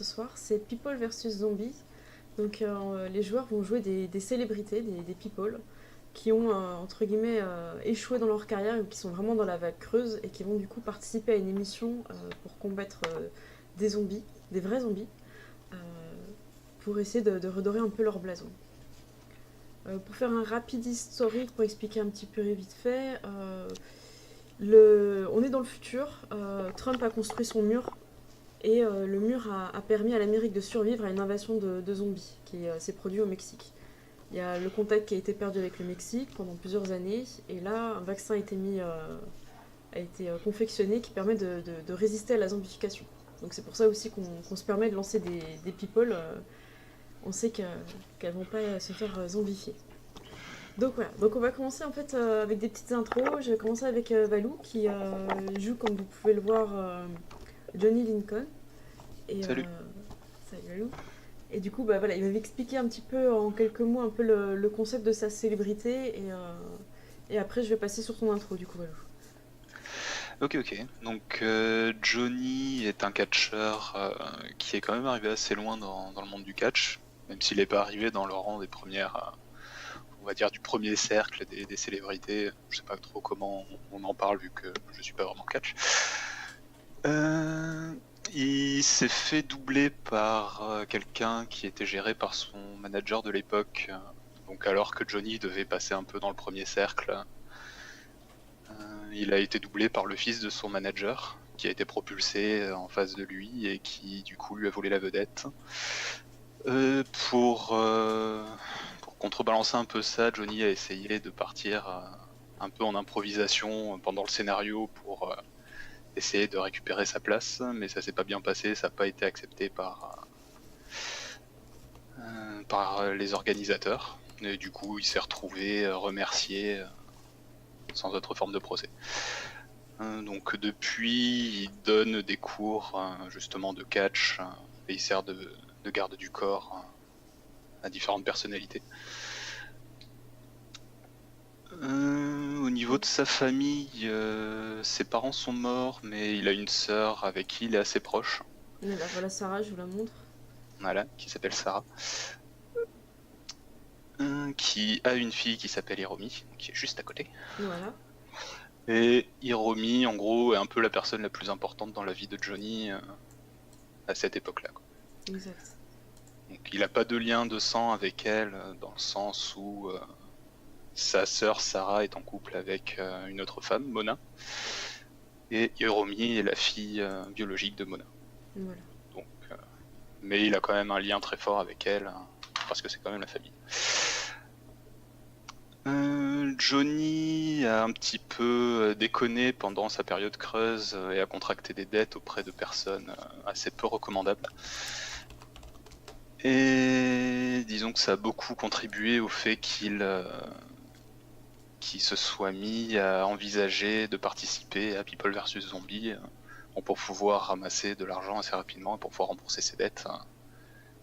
ce soir, c'est People versus Zombies. Donc les joueurs vont jouer des célébrités, des people, qui ont entre guillemets échoué dans leur carrière ou qui sont vraiment dans la vague creuse et qui vont du coup participer à une émission pour combattre des zombies, des vrais zombies, euh, pour essayer de redorer un peu leur blason. Pour faire un rapide historique, pour expliquer un petit peu vite fait, on est dans le futur. Trump a construit son mur et le mur a permis à l'Amérique de survivre à une invasion de zombies qui s'est produite au Mexique. Il y a le contact qui a été perdu avec le Mexique pendant plusieurs années et là un vaccin a été confectionné qui permet de résister à la zombification. Donc c'est pour ça aussi qu'on se permet de lancer des people. On sait qu'elles vont pas se faire zombifier. Donc voilà, donc on va commencer en fait avec des petites intros. Je vais commencer avec Valou qui joue comme vous pouvez le voir Johnny Lincoln. Et Salut. salut Valou. Et du coup bah voilà, il va m'expliquer un petit peu en quelques mots un peu le concept de sa célébrité et après je vais passer sur ton intro du coup Valou. Ok. Donc Johnny est un catcheur qui est quand même arrivé assez loin dans le monde du catch, même s'il n'est pas arrivé dans le rang des premières, on va dire du premier cercle des célébrités. Je sais pas trop comment on en parle vu que je suis pas vraiment catch. Euh, il s'est fait doubler par quelqu'un qui était géré par son manager de l'époque. Donc alors que Johnny devait passer un peu dans le premier cercle. Il a été doublé par le fils de son manager, qui a été propulsé en face de lui et qui du coup lui a volé la vedette. Euh, pour, euh, pour contrebalancer un peu ça, Johnny a essayé de partir un peu en improvisation pendant le scénario pour essayer de récupérer sa place, mais ça s'est pas bien passé, ça n'a pas été accepté par les organisateurs. Et du coup, il s'est retrouvé remercié sans autre forme de procès. Donc depuis, il donne des cours justement de catch et il sert de garde du corps à différentes personnalités. Au niveau de sa famille, ses parents sont morts, mais il a une sœur avec qui il est assez proche, Et là voilà Sarah, je vous la montre. voilà, qui s'appelle Sarah, qui a une fille qui s'appelle Hiromi, qui est juste à côté. Voilà, Et Hiromi, en gros, est un peu la personne la plus importante dans la vie de Johnny à cette époque-là. exact. Donc il n'a pas de lien de sang avec elle, dans le sens où sa sœur Sarah est en couple avec une autre femme, Mona, et Hiromi est la fille biologique de Mona. Voilà. Donc, mais il a quand même un lien très fort avec elle, parce que c'est quand même la famille. Johnny a un petit peu déconné pendant sa période creuse et a contracté des dettes auprès de personnes assez peu recommandables. Et disons que ça a beaucoup contribué au fait qu'il se soit mis à envisager de participer à People vs Zombies pour pouvoir ramasser de l'argent assez rapidement et pour pouvoir rembourser ses dettes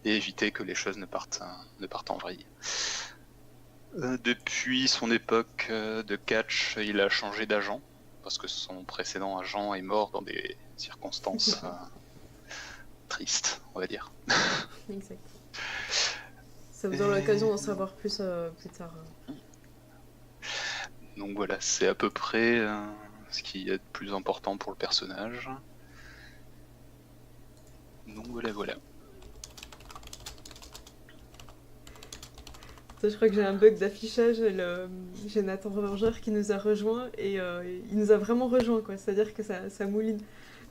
et éviter que les choses ne partent en vrille. Depuis son époque de catch, il a changé d'agent parce que son précédent agent est mort dans des circonstances tristes, on va dire. Exact. Ça vous aura l'occasion d'en savoir plus plus tard. Donc voilà, c'est à peu près ce qui est de plus important pour le personnage. Donc voilà. Je crois que j'ai un bug d'affichage. J'ai Nathan Revenger qui nous a rejoint et il nous a vraiment rejoint quoi. C'est-à-dire que ça mouline.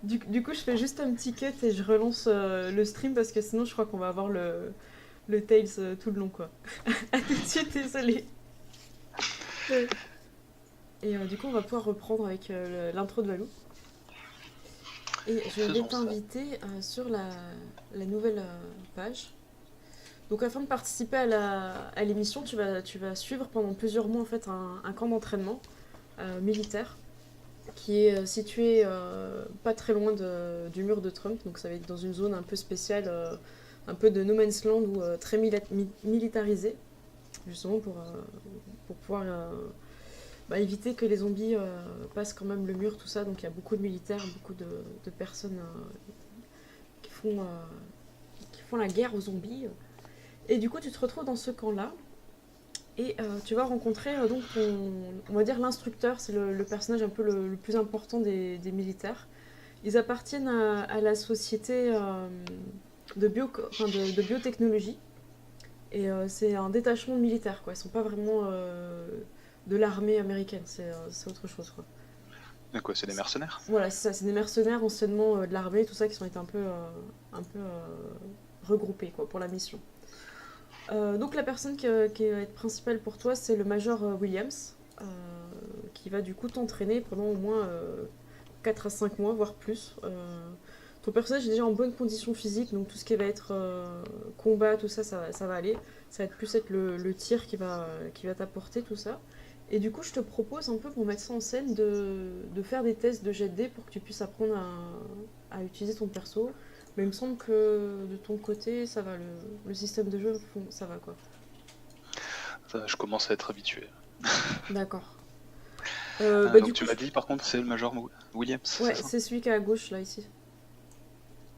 Du coup, je fais juste un petit cut et je relance le stream parce que sinon, je crois qu'on va avoir le Tails tout le long quoi. A tout de suite, désolé. Et du coup, on va pouvoir reprendre avec l'intro de Valou. Et je vais Faisons ça. t'inviter sur la nouvelle page. Donc afin de participer à l'émission, tu vas suivre pendant plusieurs mois en fait un camp d'entraînement militaire qui est situé pas très loin du mur de Trump. Donc ça va être dans une zone un peu spéciale, un peu de no man's land ou très militarisée, justement pour pouvoir éviter que les zombies passent quand même le mur, tout ça. Donc il y a beaucoup de militaires, beaucoup de personnes qui font font la guerre aux zombies. Et du coup, tu te retrouves dans ce camp-là. Et tu vas rencontrer donc on va dire l'instructeur, c'est le personnage un peu le plus important des militaires. Ils appartiennent à la société de biotechnologie. Et c'est un détachement militaire, quoi. Ils sont pas vraiment de l'armée américaine, c'est autre chose, quoi. De quoi, c'est des mercenaires? Voilà, c'est ça, c'est des mercenaires anciennement de l'armée, tout ça, qui sont été un peu regroupés, quoi, pour la mission. Donc la personne qui va être principale pour toi, c'est le Major Williams, qui va du coup t'entraîner pendant au moins 4 à 5 mois, voire plus. Ton personnage est déjà en bonne condition physique, donc tout ce qui va être combat, tout ça, ça va aller. Ça va être plus être le tir qui va t'apporter tout ça. Et du coup, je te propose un peu pour mettre ça en scène de faire des tests de jet de dés pour que tu puisses apprendre à utiliser ton perso. Mais il me semble que de ton côté, ça va, le système de jeu, ça va quoi. Ça, je commence à être habitué. D'accord. Donc Du tu coup, m'as dit par contre c'est le Major Williams, ouais, c'est ça? c'est celui qui est à gauche là, ici.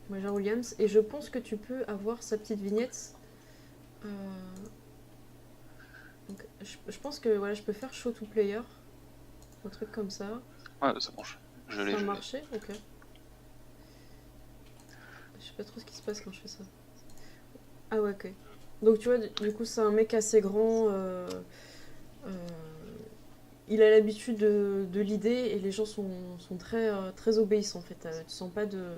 Major Williams. Et je pense que tu peux avoir sa petite vignette. Euh, Donc, je pense que voilà, je peux faire show to player, un truc comme ça. Ouais, ça marche. Je Ça l'ai, a je l'ai. marché. Ok. Je sais pas trop ce qui se passe quand je fais ça. Ah ouais, ok. Donc tu vois, du coup, c'est un mec assez grand. Euh, il a l'habitude de l'idée et les gens sont très obéissants en fait. Tu sens pas de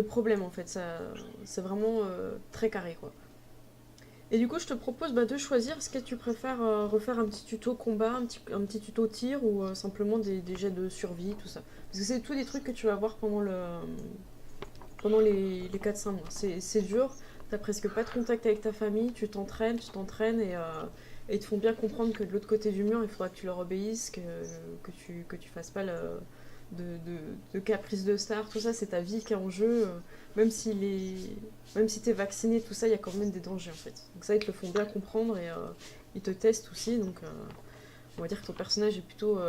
problème en fait. C'est vraiment très carré quoi. Et du coup, je te propose de choisir, est-ce que tu préfères refaire un petit tuto combat, un petit tuto tir ou simplement des jets de survie, tout ça. Parce que c'est tous des trucs que tu vas voir pendant les 4-5 mois. C'est dur, t'as presque pas de contact avec ta famille, tu t'entraînes et ils te font bien comprendre que de l'autre côté du mur, il faudra que tu leur obéisses, que tu fasses pas de caprices de star, tout ça, c'est ta vie qui est en jeu. Même si même si t'es vacciné, tout ça, il y a quand même des dangers en fait. Donc ça, ils te le font bien comprendre et ils te testent aussi. Donc on va dire que ton personnage est plutôt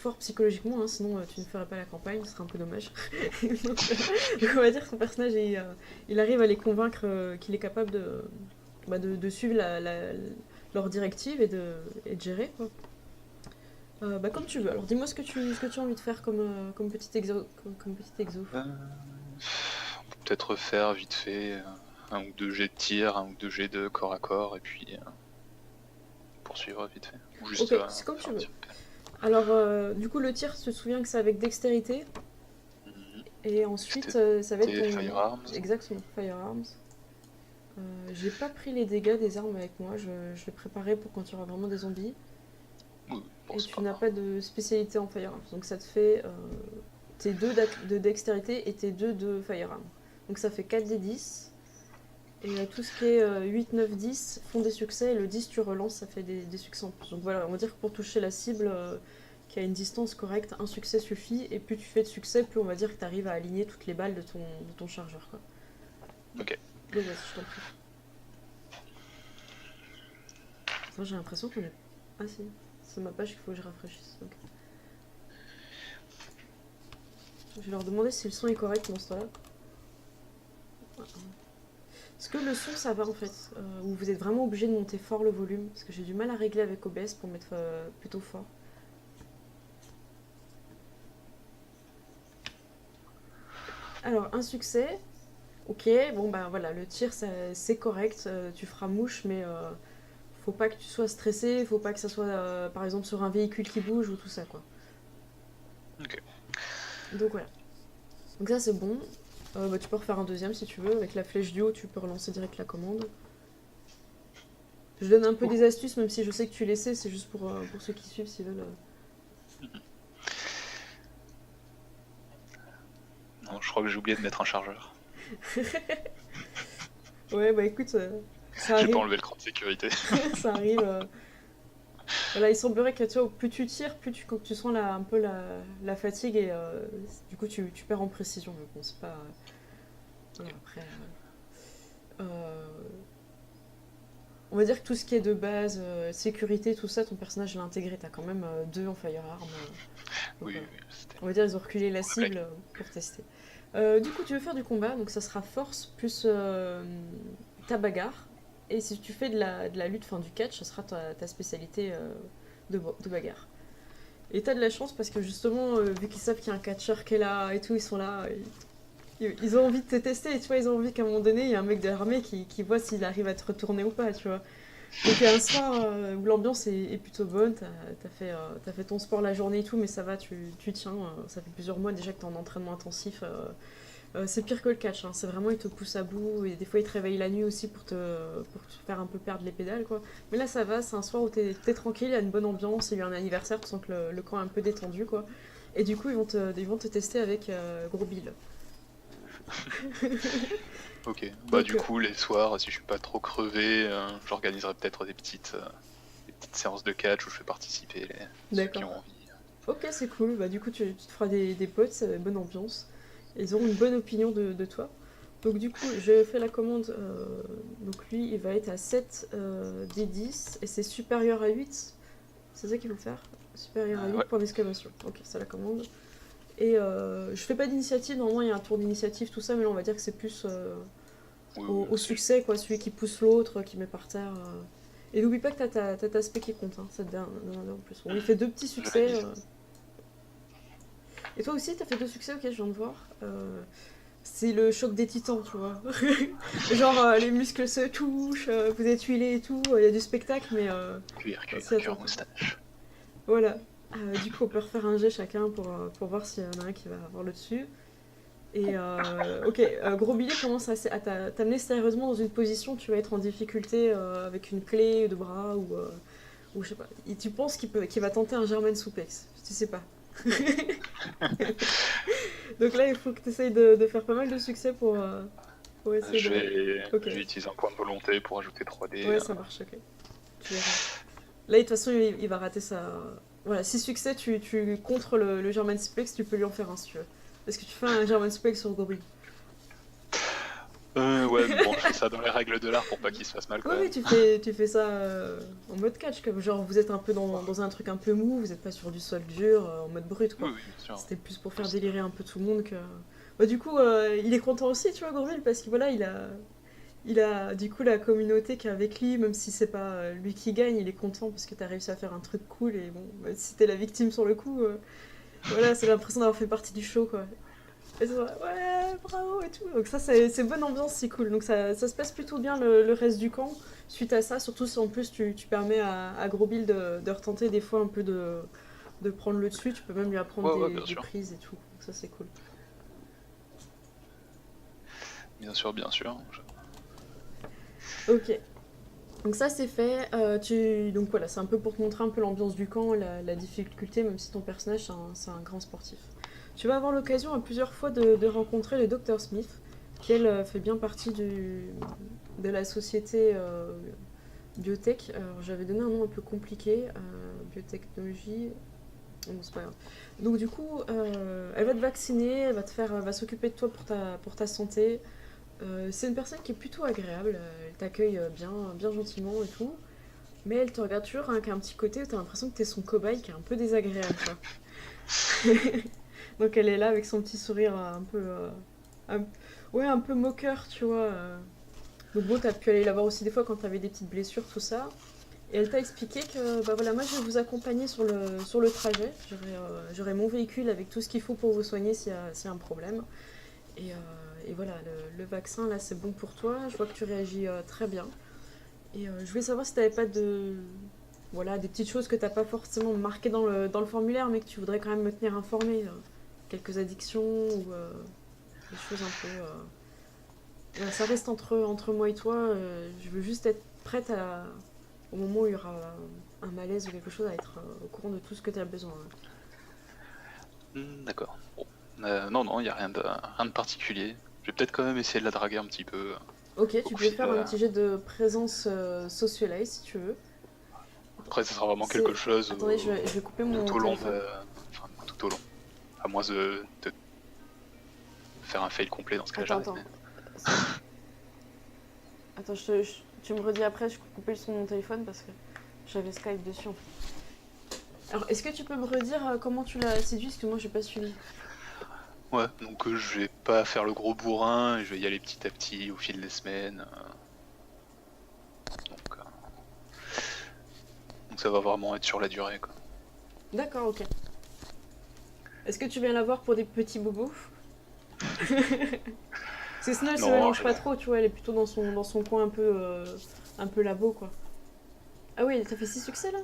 fort psychologiquement, hein, sinon tu ne ferais pas la campagne, ce serait un peu dommage. Donc on va dire que ton personnage, il arrive à les convaincre qu'il est capable de suivre leur directive et de gérer quoi. Comme tu veux. Alors dis-moi ce que tu as envie de faire comme petit exo. Comme petit exo. On peut peut-être refaire vite fait un ou deux jets de tir, un ou deux jets de corps à corps, et puis poursuivre vite fait. Ou juste Ok, c'est comme tu faire un veux. petit Alors, du coup, le tir, tu te souviens que c'est avec dextérité. Mhm. Et ensuite, ça va être C'était ton. Firearms. Exactement, firearms. J'ai pas pris les dégâts des armes avec moi, je l'ai préparé pour quand il y aura vraiment des zombies. Oui, bon, Et c'est tu pas n'as grave. pas de spécialité en firearms. Donc ça te fait tes 2 de dextérité et tes 2 de firearms. Donc ça fait 4 des 10. Et tout ce qui est 8, 9, 10 font des succès. Et le 10, tu relances, ça fait des succès en plus. Donc voilà, on va dire que pour toucher la cible qui a une distance correcte, un succès suffit. Et plus tu fais de succès, plus on va dire que tu arrives à aligner toutes les balles de ton chargeur. Quoi. Ok. Donc vas-y, je t'en prie. Attends, j'ai l'impression qu'on est. Ah si, c'est ma page qu'il faut que je rafraîchisse. Ok. Je vais leur demander si le son est correct dans ce temps-là. Est-ce que le son ça va en fait ou vous êtes vraiment obligé de monter fort le volume? Parce que j'ai du mal à régler avec OBS pour mettre plutôt fort. Alors, un succès. Ok, bon bah voilà, le tir c'est correct. Tu feras mouche, mais faut pas que tu sois stressé. Faut pas que ça soit par exemple sur un véhicule qui bouge ou tout ça quoi. Ok. Donc voilà. Donc ça c'est bon. Tu peux refaire un deuxième si tu veux. Avec la flèche du haut, tu peux relancer direct la commande. Je donne un peu des astuces, même si je sais que tu les sais, c'est juste pour ceux qui suivent s'ils veulent. Non, je crois que j'ai oublié de mettre un chargeur. Ouais, bah écoute, ça J'ai pas arrive. enlevé le cran de sécurité. Ça arrive. Voilà, il semblerait que tu vois, plus tu tires, quand tu sens un peu la fatigue et du coup tu perds en précision. Mais bon, c'est pas. Voilà, après. On va dire que tout ce qui est de base, sécurité, tout ça, ton personnage l'a intégré. T'as quand même 2 en firearm. Donc Oui, voilà. oui, c'était On va dire ils ont reculé la pour la blague. cible pour tester. Du coup, tu veux faire du combat, donc ça sera force plus ta bagarre. Et si tu fais de la lutte, enfin du catch, ça sera ta spécialité de bagarre. Et t'as de la chance parce que justement, vu qu'ils savent qu'il y a un catcheur qui est là et tout, ils sont là, ils ont envie de te tester et tu vois, ils ont envie qu'à un moment donné, il y a un mec de l'armée qui voit s'il arrive à te retourner ou pas, tu vois. Donc il y a un soir où l'ambiance est plutôt bonne, t'as fait ton sport la journée et tout, mais ça va, tu tiens, ça fait plusieurs mois déjà que t'es en entraînement intensif. C'est pire que le catch, hein. C'est vraiment, ils te poussent à bout, et des fois ils te réveillent la nuit aussi pour te faire un peu perdre les pédales, quoi. Mais là ça va, c'est un soir où t'es tranquille, il y a une bonne ambiance, il y a eu un anniversaire, tu sens que le camp est un peu détendu, quoi. Et du coup ils vont te tester avec Gros Bill. Ok. Bah Donc du coup, les soirs, si je suis pas trop crevé, j'organiserai peut-être des petites séances de catch où je fais participer ceux qui d'accord. ont envie. Ok, c'est cool, bah du coup tu te feras des potes, ça va être bonne ambiance. Ils auront une bonne opinion de toi. Donc du coup, je fais la commande. Donc lui, il va être à 7 des 10 et c'est supérieur à 8. C'est ça qu'il faut faire. Supérieur à 8 Ouais. points d'exclamation. Ok, c'est la commande. Et je fais pas d'initiative, normalement il y a un tour d'initiative, tout ça, mais là on va dire que c'est plus Oui, au, oui, au succès, quoi, celui qui pousse l'autre, qui met par terre. Et n'oublie pas que t'as ta spé qui compte, hein, ça te donne en plus. Bon, il fait deux petits je succès. réalise. Et toi aussi, t'as fait deux succès, ok, je viens de voir. C'est le choc des titans, tu vois. Genre, les muscles se touchent, vous êtes huilés et tout, il y a du spectacle, mais Cuir, cuir, c'est à ton cuir, tour. moustache. Voilà. Du coup, on peut refaire un jet chacun pour voir s'il y en a un qui va avoir le dessus. Et ok, Gros Billet commence à t'amener sérieusement dans une position où tu vas être en difficulté avec une clé de bras ou je sais pas. Et tu penses qu'il va tenter un German suplex. Tu sais pas. Donc là, il faut que tu essayes de faire pas mal de succès pour essayer Je de. vais, Ok, je vais utiliser un point de volonté pour ajouter 3D. ouais, ça marche, ok. Tu verras. Là, de toute façon, il va rater sa. Voilà, si succès, tu contre le German suplex, tu peux lui en faire un si tu veux. Est-ce que tu fais un German suplex sur Gorille? Ouais, mais bon, je fais ça dans les règles de l'art pour pas qu'il se fasse mal Oui, quand oui, même. tu fais ça en mode catch, comme genre vous êtes un peu dans un truc un peu mou, vous êtes pas sur du sol dur, en mode brut, Oui, quoi. oui, bien sûr. C'était plus pour faire délirer un peu tout le monde que. Bah, du coup, il est content aussi, tu vois, Gourville, parce que voilà, il a du coup la communauté qui est avec lui, même si c'est pas lui qui gagne, il est content parce que t'as réussi à faire un truc cool et bon, bah, si t'es la victime sur le coup, voilà, c'est l'impression d'avoir fait partie du show, quoi. Et c'est vrai, ouais, bravo et tout. Donc ça, c'est bonne ambiance, c'est cool. Donc ça se passe plutôt bien le reste du camp. Suite à ça, surtout si en plus tu permets à Gros Bill de retenter des fois un peu de prendre le dessus, tu peux même lui apprendre Ouais, ouais, des, bien des sûr. prises et tout. Donc ça, c'est cool. Bien sûr, bien sûr. Ok. Donc ça c'est fait. Donc voilà, c'est un peu pour te montrer un peu l'ambiance du camp, la difficulté, même si ton personnage c'est un grand sportif. Tu vas avoir l'occasion à plusieurs fois de rencontrer le Dr Smith, qui elle fait bien partie de la société biotech. Alors j'avais donné un nom un peu compliqué, biotechnologie. Bon, c'est pas grave. Donc du coup, elle va te vacciner, elle va s'occuper de toi pour ta santé. C'est une personne qui est plutôt agréable, elle t'accueille bien, bien gentiment et tout, mais elle te regarde toujours avec un petit côté où t'as l'impression que t'es son cobaye qui est un peu désagréable, quoi. Donc elle est là avec son petit sourire un peu, un- ouais, un peu moqueur, tu vois. Donc bon, t'as pu aller la voir aussi des fois quand t'avais des petites blessures, tout ça. Et elle t'a expliqué que, bah voilà, moi je vais vous accompagner sur le trajet. J'aurai mon véhicule avec tout ce qu'il faut pour vous soigner s'il y a un problème. Et voilà, le vaccin, là, c'est bon pour toi. Je vois que tu réagis très bien. Et je voulais savoir si tu n'avais pas voilà, des petites choses que tu n'as pas forcément marquées dans le formulaire, mais que tu voudrais quand même me tenir informée. Quelques addictions ou des choses un peu. Voilà, ça reste entre moi et toi. Je veux juste être prête au moment où il y aura un malaise ou quelque chose, à être au courant de tout ce que tu as besoin. D'accord. Bon. Non, non, il n'y a rien de particulier. Je vais peut-être quand même essayer de la draguer un petit peu Ok, au tu peux fil. faire un petit jet de présence socialize si tu veux. Après, ce sera vraiment quelque C'est. chose Attendez, je vais couper mon tout au long téléphone. Enfin, tout au long. À moins de faire un fail complet dans ce cas, Attends, j'arrête. attends. Mais... Attends, tu me redis après, je coupe le son de mon téléphone parce que j'avais Skype dessus en fait. Alors, est-ce que tu peux me redire comment tu l'as séduit? Parce que moi, j'ai pas suivi. Ouais, donc je vais pas faire le gros bourrin, je vais y aller petit à petit au fil des semaines. Donc, donc ça va vraiment être sur la durée, quoi. D'accord, ok. Est-ce que tu viens la voir pour des petits bobos? Parce que sinon elle se Non, mélange pas trop, tu vois, elle est plutôt dans son coin un peu labo, quoi. Ah oui, t'as fait 6 succès là?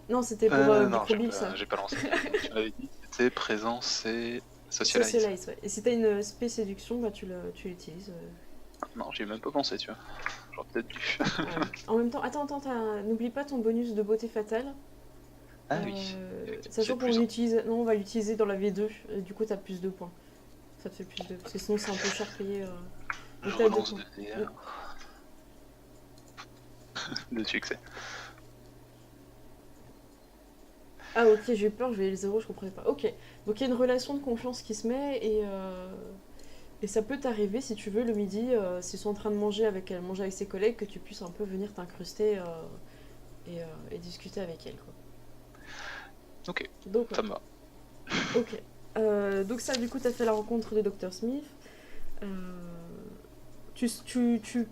Non, c'était pour non, Microbill ça. j'ai pas lancé. Donc, tu m'avais dit que c'était présence et socialize. Socialize, ouais. Et si t'as une spé séduction, bah tu l'utilises. Non, j'y ai même pas pensé, tu vois. J'aurais peut-être dû. Ouais. En même temps, attends, n'oublie pas ton bonus de beauté fatale. Ah oui, effectivement, c'est Sachant qu'on plus un. l'utilise. Non, on va l'utiliser dans la V2, et du coup t'as plus de points. Ça te fait plus de. Parce que sinon c'est un peu cher payé. Je Donc t'as 2 relance points. 2 dés, de succès. Ah ok, j'ai eu peur, je vais les 0, je comprenais pas. Ok, donc il y a une relation de confiance qui se met et ça peut t'arriver si tu veux le midi, s'ils sont en train de manger manger avec ses collègues, que tu puisses un peu venir t'incruster et discuter avec elle, quoi. Ok, Donc ça ouais, me va. ok. Donc ça, du coup, t'as fait la rencontre de Dr. Smith. Euh, tu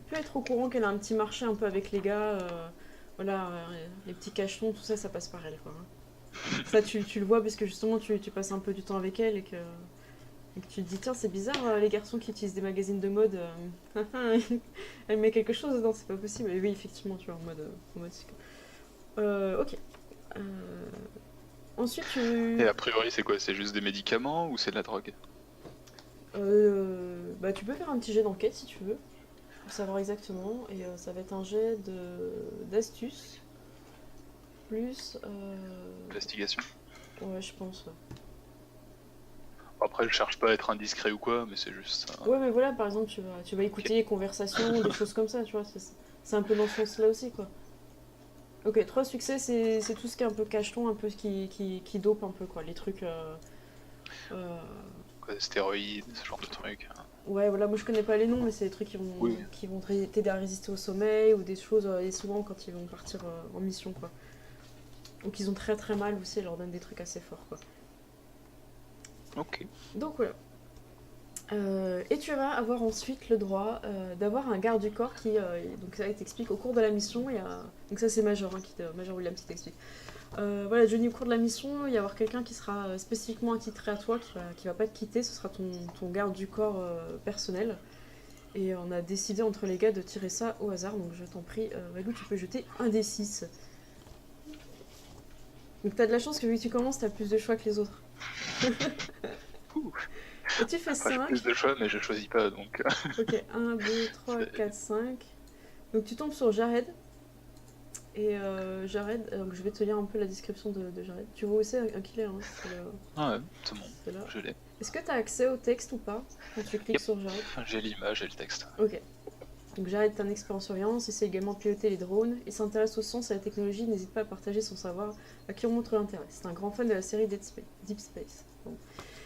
peux être au courant qu'elle a un petit marché un peu avec les gars. Voilà, les petits cachetons, tout ça, ça passe par elle, quoi, hein. Ça, tu le vois parce que justement, tu passes un peu du temps avec elle et que tu te dis, tiens, c'est bizarre, les garçons qui utilisent des magazines de mode, elle met quelque chose dedans, c'est pas possible. Et oui, effectivement, tu vois, en mode ok. Euh, ensuite, Et a priori, c'est quoi? C'est juste des médicaments ou c'est de la drogue? bah, tu peux faire un petit jet d'enquête si tu veux, pour savoir exactement. Et ça va être un jet d'astuce, plus... Investigation? ouais, je pense, ouais. Après, je cherche pas à être indiscret ou quoi, mais c'est juste. Ouais, mais voilà, par exemple, tu vas Ok. écouter les conversations, des choses comme ça, tu vois. C'est un peu dans ce sens-là aussi, quoi. Ok, 3 succès, c'est tout ce qui est un peu cacheton, un peu qui dope un peu, quoi. Les trucs. Euh, Quoi, stéroïdes, ce genre de trucs. ouais, voilà, moi je connais pas les noms, mais c'est des trucs Oui. qui vont t'aider à résister au sommeil ou des choses, et souvent quand ils vont partir en mission, quoi. Ou qu'ils ont très très mal aussi, ils leur donnent des trucs assez forts, quoi. Ok. Donc voilà. Et tu vas avoir ensuite le droit d'avoir un garde du corps qui. Donc ça, il t'explique au cours de la mission. Donc ça, c'est Major, hein, Major Williams qui t'explique. Voilà, Johnny, au cours de la mission, il va y avoir quelqu'un qui sera spécifiquement attitré à toi, qui va pas te quitter. Ce sera ton garde du corps personnel. Et on a décidé entre les gars de tirer ça au hasard. Donc je t'en prie, Valou, tu peux jeter un des 6. Donc t'as de la chance que vu que tu commences, t'as plus de choix que les autres. Ouh. Et tu fais Enfin, j'ai plus 5. de choix, mais je choisis pas, donc. Ok, 1, 2, 3, c'est- 4, 5. Donc tu tombes sur Jared. Et Jared, donc je vais te lire un peu la description de Jared. Tu vois aussi un killer, hein, Ah ouais, c'est bon, c'est là. je l'ai. Est-ce que tu as accès au texte ou pas quand tu cliques Yep, sur Jared? j'ai l'image et le texte. Ok. Donc Jared est un expert en surveillance, il sait également piloter les drones, il s'intéresse aux sciences et à la technologie, n'hésite pas à partager son savoir à qui on montre l'intérêt. C'est un grand fan de la série Deep Space. Bon.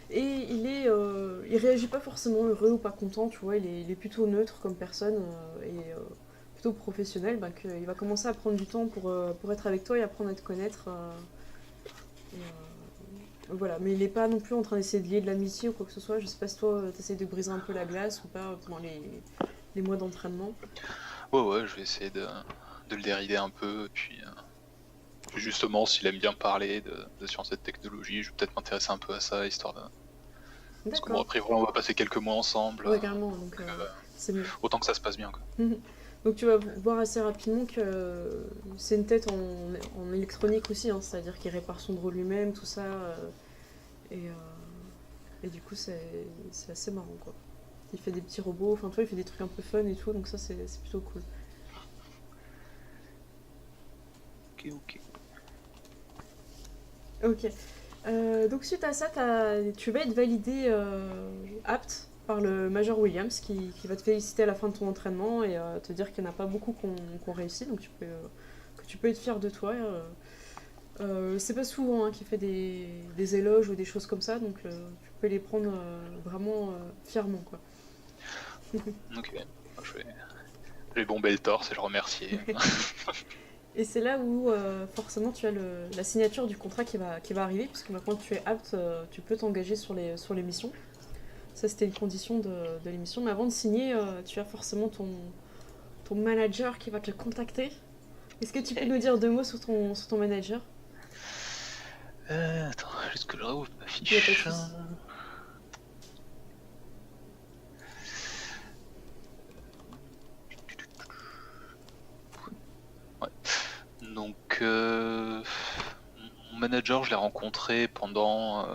Et il réagit pas forcément heureux ou pas content, tu vois, il est plutôt neutre comme personne et plutôt professionnel, bah, il va commencer à prendre du temps pour être avec toi et apprendre à te connaître. Voilà, mais il est pas non plus en train d'essayer de lier de l'amitié ou quoi que ce soit. Je sais pas si toi t'essayes de briser un peu la glace ou pas pendant les mois d'entraînement. Ouais, je vais essayer de le dérider un peu, puis justement, s'il aime bien parler de sciences et de technologie, je vais peut-être m'intéresser un peu à ça, histoire de. Parce que bon, D'accord. après, voilà, on va passer quelques mois ensemble, Ouais, carrément, donc euh, c'est mieux. autant que ça se passe bien, quoi. Donc tu vas voir assez rapidement que c'est une tête en électronique aussi, hein, c'est-à-dire qu'il répare son drone lui-même, tout ça. Et, euh, et du coup, c'est assez marrant, quoi. Il fait des petits robots, enfin, tu vois, il fait des trucs un peu fun et tout, donc ça, c'est plutôt cool. Ok. Ok. Donc suite à ça, tu vas être validé apte par le Major Williams qui va te féliciter à la fin de ton entraînement et te dire qu'il n'y en a pas beaucoup qu'on réussit, donc que tu peux être fier de toi. C'est pas souvent hein, qu'il fait des éloges ou des choses comme ça, donc tu peux les prendre vraiment fièrement, quoi. Ok. Je vais bomber le torse et le remercier. Et c'est là où forcément tu as la signature du contrat qui va arriver, puisque maintenant que tu es apte, tu peux t'engager sur les missions. Ça, c'était une condition de l'émission. Mais avant de signer, tu as forcément ton manager qui va te contacter. Est-ce que tu peux nous dire 2 mots sur ton manager? Attends, juste que je rouvre ma Il y a pas de fiche. souci. Ouais. Donc, mon manager, je l'ai rencontré pendant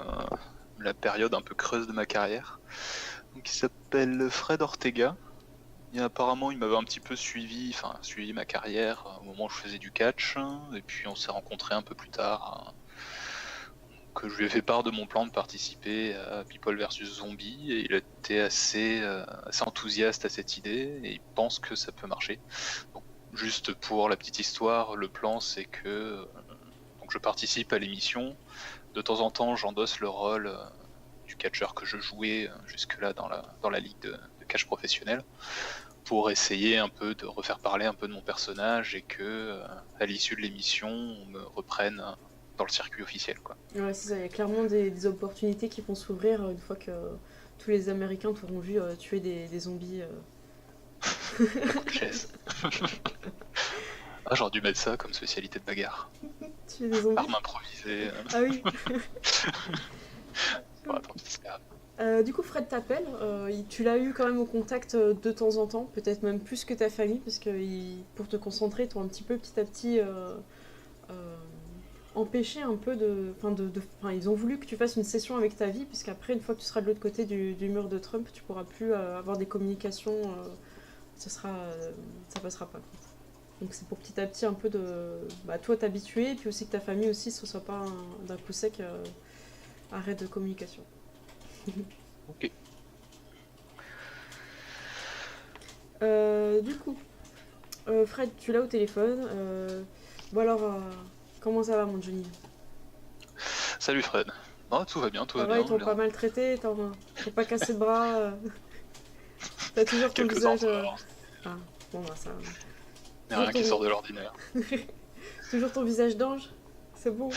la période un peu creuse de ma carrière. Donc, il s'appelle Fred Ortega. Et apparemment, il m'avait un petit peu suivi ma carrière au moment où je faisais du catch. Et puis, on s'est rencontrés un peu plus tard. Que je lui ai fait part de mon plan de participer à People vs Zombies. Et il était assez enthousiaste à cette idée. Et il pense que ça peut marcher. Donc, juste pour la petite histoire, le plan, c'est que donc je participe à l'émission. De temps en temps, j'endosse le rôle du catcheur que je jouais jusque-là dans la ligue de catch professionnel, pour essayer un peu de refaire parler un peu de mon personnage et que, à l'issue de l'émission, on me reprenne dans le circuit officiel, quoi. Ouais, c'est ça. Il y a clairement des opportunités qui vont s'ouvrir une fois que tous les Américains t'auront vu tuer des zombies. Coup de chaise. Ah, j'aurais dû mettre ça comme spécialité de bagarre. Tuer des zombies. Arme improvisée. Ah oui. Bon, attends, c'est grave. Du coup, Fred t'appelle. Tu l'as eu quand même au contact de temps en temps, peut-être même plus que ta famille, parce que pour te concentrer, ils t'ont un petit peu petit à petit empêché un peu de. Enfin, ils ont voulu que tu fasses une session avec ta vie, puisqu'après, une fois que tu seras de l'autre côté du mur de Trump, tu pourras plus avoir des communications. Ça passera pas. Donc c'est pour petit à petit un peu de. Bah, toi t'habituer, et puis aussi que ta famille aussi, ce soit pas d'un coup sec arrêt de communication. Ok. Du coup, Fred, tu l'as au téléphone. Bon alors, comment ça va mon Johnny? Salut Fred. Oh, tout va bien, tout Ça va va, bien. ils t'ont pas maltraité, t'as pas cassé de bras, t'as toujours ton Quelques visage. entorses, Ah, bon bah ça. mais rien qui sort de l'ordinaire. Toujours ton visage d'ange, c'est bon.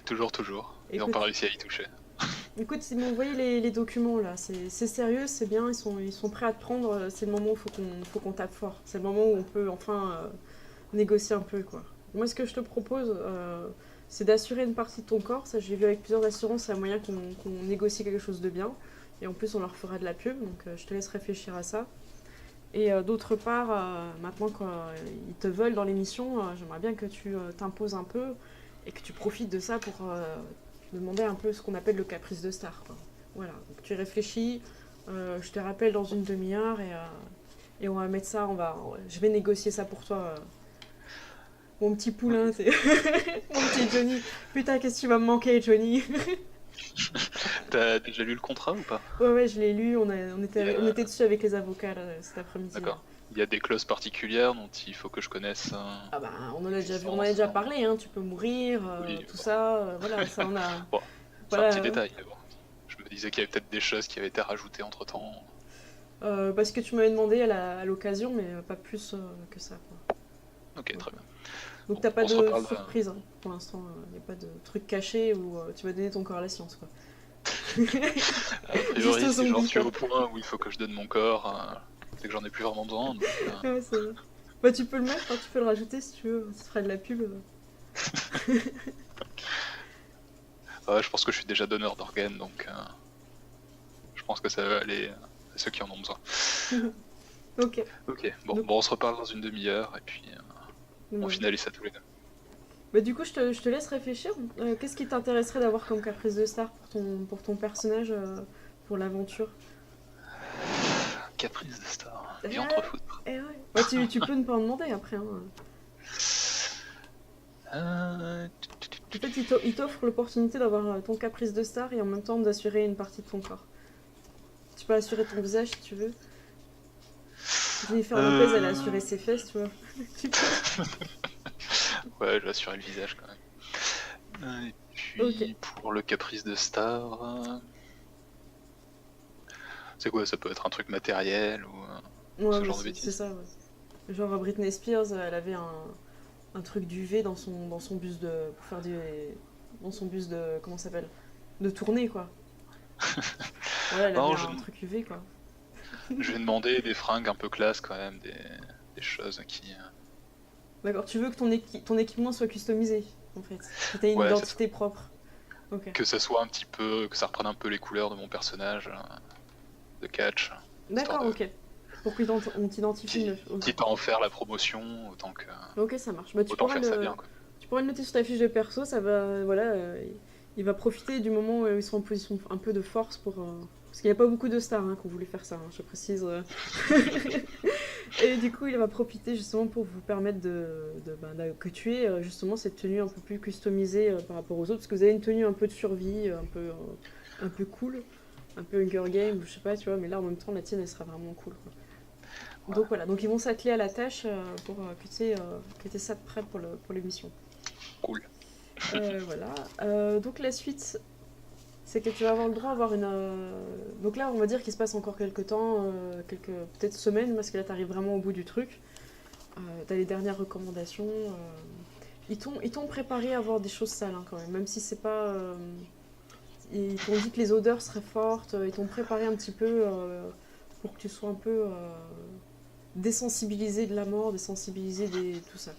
Toujours, toujours. Ils n'ont Écoute, pas réussi à y toucher. écoute, ils m'ont envoyé les documents là, c'est sérieux, c'est bien, ils sont prêts à te prendre, c'est le moment où faut qu'on tape fort. C'est le moment où on peut enfin négocier un peu quoi. Moi ce que je te propose, c'est d'assurer une partie de ton corps, ça j'ai vu avec plusieurs assurances, c'est un moyen qu'on négocie quelque chose de bien. Et en plus on leur fera de la pub, donc je te laisse réfléchir à ça. Et d'autre part, maintenant qu'ils te veulent dans l'émission, j'aimerais bien que tu t'imposes un peu et que tu profites de ça pour demander un peu ce qu'on appelle le caprice de star, quoi. Voilà, donc tu réfléchis, je te rappelle dans une demi-heure et on va mettre ça, je vais négocier ça pour toi. Mon petit poulain, c'est mon petit Johnny. Putain, qu'est-ce que tu vas me manquer, Johnny? T'as déjà lu le contrat ou pas? Ouais, je l'ai lu, on était dessus avec les avocats là, cet après-midi. D'accord. Il y a des clauses particulières dont il faut que je connaisse. Ah bah, on en a Licence, on en a déjà parlé, hein. Tu peux mourir, Oui, tout bon. ça, voilà, ça on a. Bon, c'est Voilà, un petit détail, mais bon. Je me disais qu'il y avait peut-être des choses qui avaient été rajoutées entre-temps. parce que tu m'avais demandé à l'occasion, mais pas plus que ça, quoi. Ok, très bien. Donc t'as pas On se de reparle. surprise, hein. Pour l'instant, il n'y a pas de truc caché où tu vas donner ton corps à la science, quoi. A Juste priori, aux si j'en zombies, suis quoi. au point où il faut que je donne mon corps, c'est que j'en ai plus vraiment besoin. Donc, Ouais, c'est vrai. Bah, tu peux le mettre, hein, tu peux le rajouter si tu veux, ça ferait de la pub. ouais, je pense que je suis déjà donneur d'organes, donc je pense que ça va aller à ceux qui en ont besoin. Ok. Ok, bon, Donc- on se reparle dans une demi-heure et puis on Ouais. finalise ça tous les deux. Bah, du coup, je te laisse réfléchir. Qu'est-ce qui t'intéresserait d'avoir comme caprice de star pour ton personnage, pour l'aventure? Caprice de star, Eh viande foutre. ouais. Bah, tu peux ne pas en demander après, hein. En fait, il t'offre l'opportunité d'avoir ton caprice de star et en même temps d'assurer une partie de ton corps. Tu peux assurer ton visage si tu veux. Jennifer Lopez, elle a assuré ses fesses, tu vois. Tu peux. Ouais, je vais assurer le visage quand même. Et puis Ok. pour le caprice de star, c'est quoi? Ça peut être un truc matériel ou Ouais, ce ouais, genre de c'est bêtises. ça, ouais. Genre Britney Spears, elle avait un truc d'UV dans son bus de. Pour faire dans son bus de. Comment ça s'appelle? De tournée, quoi. Voilà, elle a Non, bien un truc UV, quoi. je vais demander des fringues un peu classe quand même, des choses qui. D'accord, tu veux que ton équipement soit customisé, en fait. Que t'aies une Ouais, c'est ça. identité propre. Ok. Que ça soit un petit peu, que ça reprenne un peu les couleurs de mon personnage de catch, histoire D'accord, de. ok. Pour qu'on t'identifie mieux. Ok. Quitte à en faire la promotion, Ok, ça marche. Bah, autant faire ça bien, quoi. tu pourras le noter sur ta fiche de perso, ça va, voilà, il va profiter du moment où ils sont en position un peu de force pour... parce qu'il n'y a pas beaucoup de stars qui ont voulu faire ça, je précise. Et du coup, il va profiter justement pour vous permettre que tu aies justement cette tenue un peu plus customisée par rapport aux autres, parce que vous avez une tenue un peu de survie, un peu cool, un peu Hunger Game, je sais pas, tu vois, mais là en même temps, la tienne, elle sera vraiment cool, quoi. Ouais, Donc voilà, donc ils vont s'atteler à la tâche pour que tu aies ça de prêt pour l'émission. cool. Voilà. Donc la suite, c'est que tu vas avoir le droit d'avoir une. Donc là, on va dire qu'il se passe encore quelques temps, quelques peut-être semaines, parce que là, tu arrives vraiment au bout du truc. Tu as les dernières recommandations. Ils t'ont préparé à avoir des choses sales quand même si c'est pas. Ils t'ont dit que les odeurs seraient fortes, ils t'ont préparé un petit peu pour que tu sois un peu désensibilisé de la mort, désensibilisé des tout ça.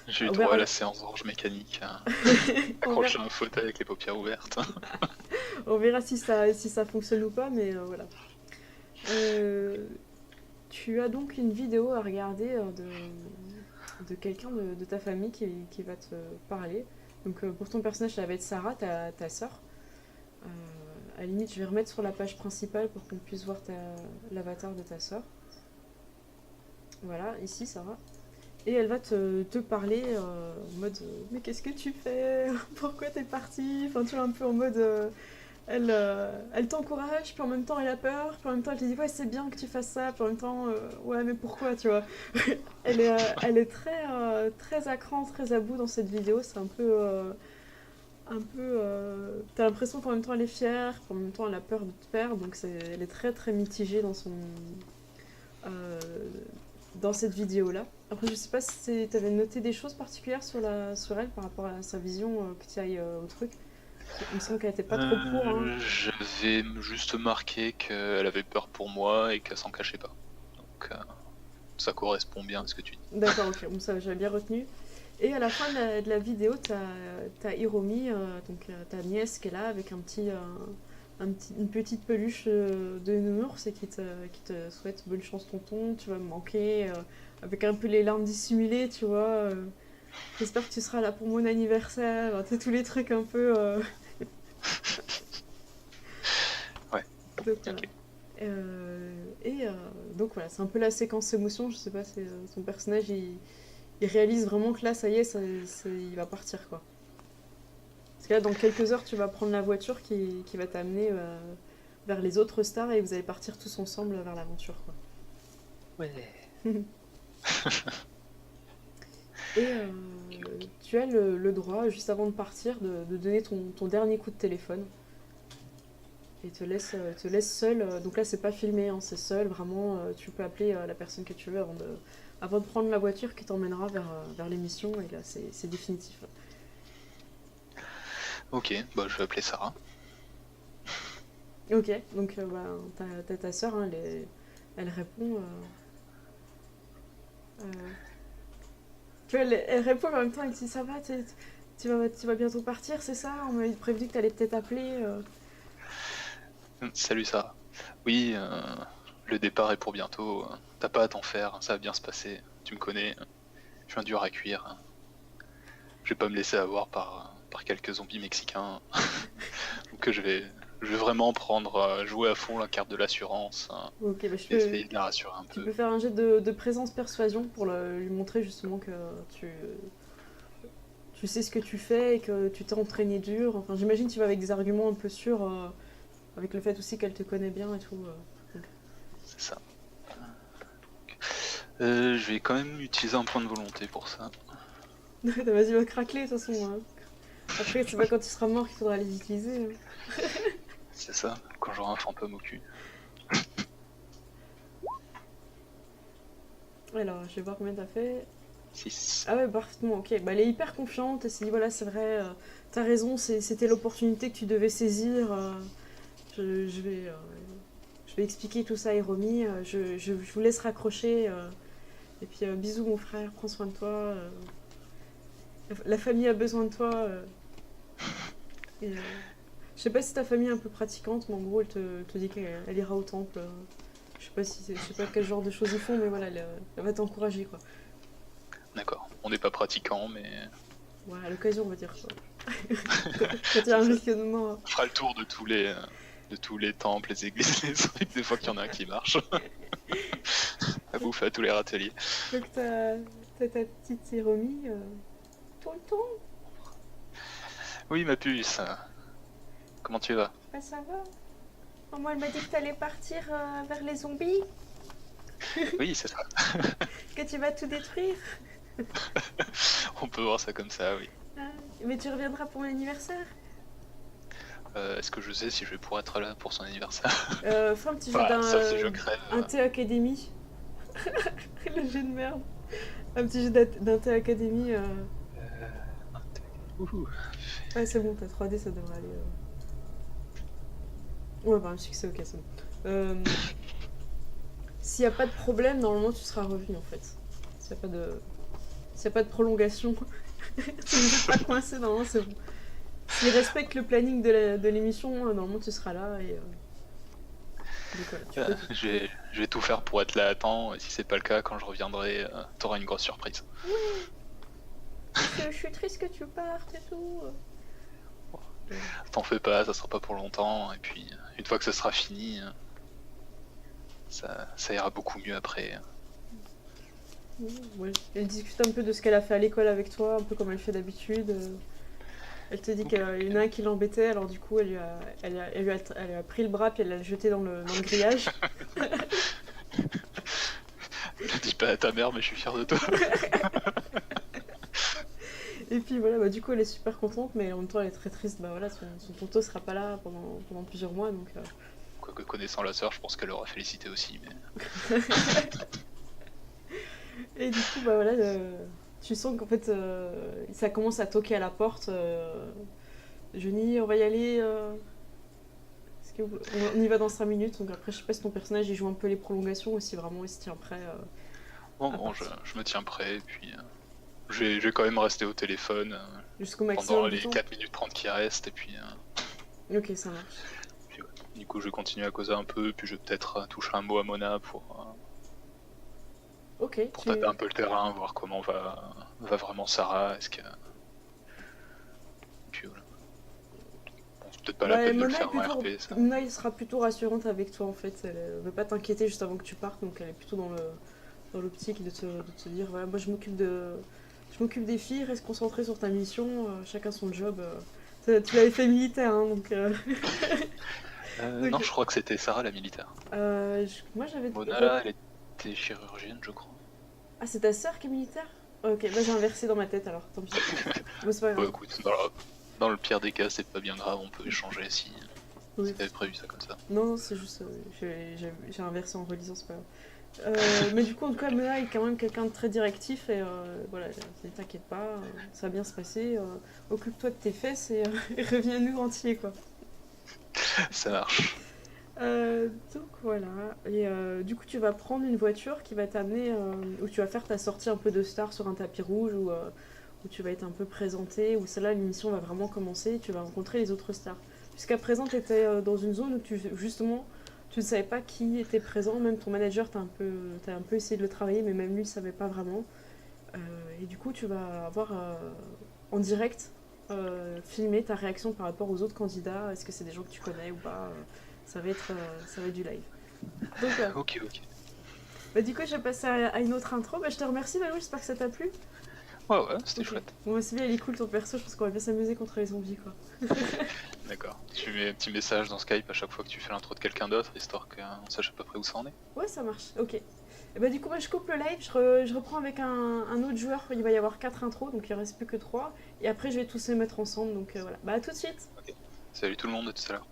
J'ai eu On droit verra, à la séance d'orange mécanique, on verra, accroché à un fauteuil avec les paupières ouvertes. on verra si ça fonctionne ou pas, mais voilà. Euh, Tu as donc une vidéo à regarder de quelqu'un de ta famille qui va te parler. Donc pour ton personnage, ça va être Sarah, ta sœur. À la limite, je vais remettre sur la page principale pour qu'on puisse voir l'avatar de ta sœur. Voilà, ici, Sarah. Et elle va te parler en mode mais qu'est-ce que tu fais? Pourquoi t'es partie? Enfin, tu vois, un peu en mode elle t'encourage, puis en même temps elle a peur, puis en même temps elle te dit ouais c'est bien que tu fasses ça, puis en même temps ouais mais pourquoi tu vois. Elle est très à cran, très à bout dans cette vidéo, c'est t'as l'impression qu'en même temps elle est fière, qu'en même temps elle a peur de te perdre, donc elle est très très mitigée euh, dans cette vidéo là. Après je sais pas si t'avais noté des choses particulières sur elle par rapport à sa vision, que tu ailles au truc. Il me semble qu'elle était pas trop pour, hein. J'avais juste marqué qu'elle avait peur pour moi et qu'elle s'en cachait pas. Donc ça correspond bien à ce que tu dis. D'accord, ok, bon, ça j'avais bien retenu. Et à la fin de la vidéo, t'as Hiromi, donc ta nièce qui est là avec une petite peluche de nounours et qui te souhaite bonne chance tonton, tu vas me manquer, avec un peu les larmes dissimulées, tu vois. J'espère que tu seras là pour mon anniversaire, tu sais, tous les trucs un peu... Ouais, donc, voilà. ok. Donc voilà, c'est un peu la séquence émotion, je sais pas, c'est son personnage, il réalise vraiment que là, ça y est, il va partir, quoi. Parce que là, dans quelques heures, tu vas prendre la voiture qui va t'amener vers les autres stars et vous allez partir tous ensemble vers l'aventure, quoi. Ouais. Et tu as le droit, juste avant de partir, de donner ton dernier coup de téléphone. Et te laisse seul. Donc là, c'est pas filmé, hein, c'est seul. Vraiment, tu peux appeler la personne que tu veux avant de prendre la voiture qui t'emmènera vers l'émission. Et là, c'est définitif. Ok, bah je vais appeler Sarah. Ok, donc t'as ta soeur, hein, elle répond. Euh, tu vois, elle répond en même temps, elle dit ça va, tu vas bientôt partir, c'est ça? On m'avait prévenu que t'allais peut-être appeler. Salut Sarah. Oui, le départ est pour bientôt. T'as pas à t'en faire, ça va bien se passer. Tu me connais, je suis un dur à cuire. Je vais pas me laisser avoir par quelques zombies mexicains. Donc je vais vraiment jouer à fond la carte de l'assurance, Ok, bah, et essayer de la rassurer un tu peu. peux faire un jet de présence persuasion pour lui montrer justement que tu sais ce que tu fais et que tu t'es entraîné dur. Enfin, j'imagine que tu vas avec des arguments un peu sûrs, avec le fait aussi qu'elle te connaît bien et tout. Donc. C'est ça. Je vais quand même utiliser un point de volonté pour ça. Vas-y, va craquer de toute façon, hein. Après, c'est pas quand tu seras mort qu'il faudra les utiliser, hein. C'est ça, quand j'aurai un fantôme au cul. Alors, je vais voir combien t'as fait. 6. Ah ouais, parfaitement, ok. Bah, elle est hyper confiante, elle s'est dit, voilà, c'est vrai, t'as raison, c'était l'opportunité que tu devais saisir. je vais expliquer tout ça à Hiromi. Je vous laisse raccrocher. Et puis bisous mon frère, prends soin de toi. La famille a besoin de toi. Et, je sais pas si ta famille est un peu pratiquante, mais en gros elle te dit qu'elle ira au temple. Je sais pas quel genre de choses ils font, mais voilà, elle va t'encourager quoi. D'accord. On n'est pas pratiquant, mais Ouais, à l'occasion on va dire quoi. Quand il y a un questionnement. on fera le tour de tous les temples, les églises, les trucs, des fois qu'il y en a un qui marche. À bouffer à tous les râteliers. Donc t'as ta petite Hiromi tout le temps. Oui, ma puce. Comment tu vas? Bah ça va. Moi elle m'a dit que t'allais partir vers les zombies, Oui, c'est ça. que tu vas tout détruire. On peut voir ça comme ça, oui. Ah, mais tu reviendras pour mon anniversaire. Est-ce que je sais si je vais pouvoir être là pour son anniversaire? Fais un petit jeu Sauf si je crève. un thé académie. Le jeu de merde. Un petit jeu d'un thé académie. Ouhou. Ouais, c'est bon, t'as 3D, ça devrait aller. Ouais, bah un succès, ok, c'est bon. S'il n'y a pas de problème, normalement tu seras revenu en fait. S'il n'y a pas de prolongation, si vous n'êtes pas coincé, normalement c'est bon. S'il respecte le planning de l'émission, normalement tu seras là et. Donc, voilà, Je vais tout faire pour être là à temps, et si c'est pas le cas, quand je reviendrai, t'auras une grosse surprise. je suis triste que tu partes et tout. T'en fais pas, ça sera pas pour longtemps, et puis une fois que ça sera fini, ça ira beaucoup mieux après. Ouais. Elle discute un peu de ce qu'elle a fait à l'école avec toi, un peu comme elle fait d'habitude. Elle te dit qu'il y en a un qui l'embêtait, alors du coup elle lui a pris le bras puis elle l'a jeté dans le grillage. Ne dis pas à ta mère, mais je suis fier de toi. Et puis voilà, bah, du coup elle est super contente, mais en même temps elle est très triste. Bah voilà, son tonton sera pas là pendant plusieurs mois, donc. Quoique connaissant la sœur, je pense qu'elle aura félicité aussi. Mais... Et du coup, bah voilà, tu sens qu'en fait ça commence à toquer à la porte. Johnny, on va y aller. On y va dans 5 minutes, donc après je sais pas si ton personnage il joue un peu les prolongations ou si vraiment il se tient prêt. Bon, je me tiens prêt, et puis je vais quand même rester au téléphone Jusqu'au pendant maximum les du temps. 4 minutes 30 qui restent, et puis, Ok, ça marche. puis ouais. Du coup je vais continuer à causer un peu, puis je vais peut-être toucher un mot à Mona pour Ok, tâter un peu le terrain, voir comment va vraiment Sarah, est-ce que... Puis voilà. Bon, c'est peut-être pas la peine de le faire en RP, ça. Mona elle sera plutôt rassurante avec toi en fait. Elle veut pas t'inquiéter juste avant que tu partes, donc elle est plutôt dans l'optique de te dire voilà, moi je m'occupe des filles, reste concentré sur ta mission, chacun son job. Tu l'avais fait militaire, hein, donc. Non, je crois que c'était Sarah la militaire. Moi j'avais. Mona là, elle était chirurgienne, je crois. Ah, c'est ta sœur qui est militaire? Ok, bah j'ai inversé dans ma tête alors, tant pis. Bon, c'est pas grave. Bah écoute, dans le pire des cas, c'est pas bien grave, on peut échanger si t'avais prévu ça comme ça. Non, c'est juste. J'ai inversé en relisant, c'est pas grave. Mais du coup, en tout cas, Mena est quand même quelqu'un de très directif et voilà, t'inquiète pas, ça va bien se passer. Occupe-toi de tes fesses et reviens-nous entier quoi. Ça marche. Donc voilà, et du coup tu vas prendre une voiture qui va t'amener où tu vas faire ta sortie un peu de star sur un tapis rouge où tu vas être un peu présenté, où celle-là l'émission va vraiment commencer et tu vas rencontrer les autres stars. Jusqu'à présent tu étais dans une zone où justement tu ne savais pas qui était présent, même ton manager t'as un peu essayé de le travailler mais même lui ne savait pas vraiment. Et du coup tu vas avoir en direct filmé ta réaction par rapport aux autres candidats, est-ce que c'est des gens que tu connais ou pas ça va être du live. Donc, Ok. bah, du coup, je vais passer à une autre intro. Bah, je te remercie, Malou, j'espère que ça t'a plu. Ouais, c'était chouette. Bon, c'est bien, il est cool ton perso, je pense qu'on va bien s'amuser contre les zombies, quoi. D'accord. Tu mets un petit message dans Skype à chaque fois que tu fais l'intro de quelqu'un d'autre, histoire qu'on sache à peu près où ça en est. Ouais, ça marche, ok. Et bah, du coup, moi, je coupe le live, je reprends avec un autre joueur. Il va y avoir 4 intros, donc il ne reste plus que 3. Et après, je vais tous les mettre ensemble, donc voilà. Bah, à tout de suite. Ok. Salut tout le monde, à tout à l'heure.